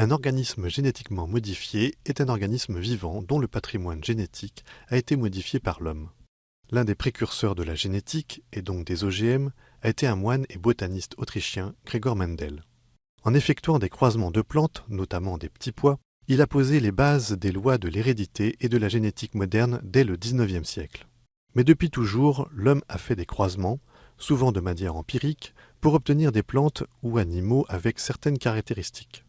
Un organisme génétiquement modifié est un organisme vivant dont le patrimoine génétique a été modifié par l'homme. L'un des précurseurs de la génétique, et donc des OGM, a été un moine et botaniste autrichien, Gregor Mendel. En effectuant des croisements de plantes, notamment des petits pois, il a posé les bases des lois de l'hérédité et de la génétique moderne dès le XIXe siècle. Mais depuis toujours, l'homme a fait des croisements, souvent de manière empirique, pour obtenir des plantes ou animaux avec certaines caractéristiques.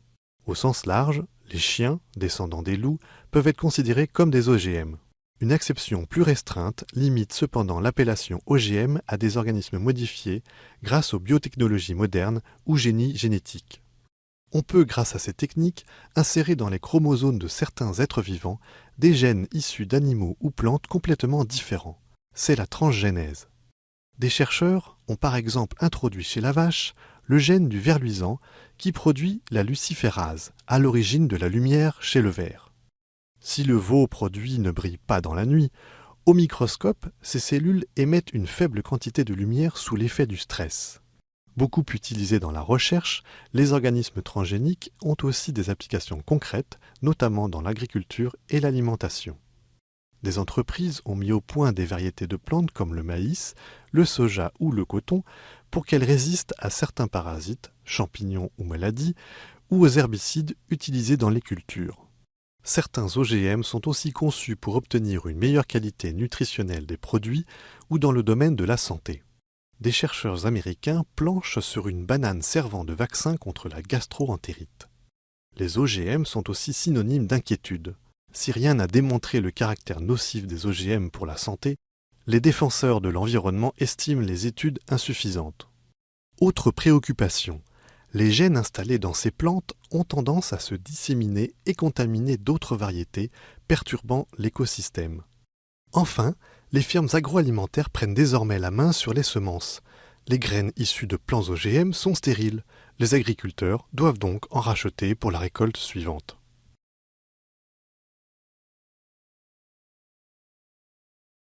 Au sens large, les chiens, descendants des loups, peuvent être considérés comme des OGM. Une acception plus restreinte limite cependant l'appellation OGM à des organismes modifiés grâce aux biotechnologies modernes ou génie génétique. On peut, grâce à ces techniques, insérer dans les chromosomes de certains êtres vivants des gènes issus d'animaux ou plantes complètement différents. C'est la transgénèse. Des chercheurs ont par exemple introduit chez la vache le gène du ver luisant qui produit la luciférase, à l'origine de la lumière chez le ver. Si le veau produit ne brille pas dans la nuit, au microscope, ces cellules émettent une faible quantité de lumière sous l'effet du stress. Beaucoup utilisés dans la recherche, les organismes transgéniques ont aussi des applications concrètes, notamment dans l'agriculture et l'alimentation. Des entreprises ont mis au point des variétés de plantes comme le maïs, le soja ou le coton pour qu'elles résistent à certains parasites, champignons ou maladies, ou aux herbicides utilisés dans les cultures. Certains OGM sont aussi conçus pour obtenir une meilleure qualité nutritionnelle des produits ou dans le domaine de la santé. Des chercheurs américains planchent sur une banane servant de vaccin contre la gastro-entérite. Les OGM sont aussi synonymes d'inquiétude. Si rien n'a démontré le caractère nocif des OGM pour la santé, les défenseurs de l'environnement estiment les études insuffisantes. Autre préoccupation, les gènes installés dans ces plantes ont tendance à se disséminer et contaminer d'autres variétés, perturbant l'écosystème. Enfin, les firmes agroalimentaires prennent désormais la main sur les semences. Les graines issues de plants OGM sont stériles. Les agriculteurs doivent donc en racheter pour la récolte suivante.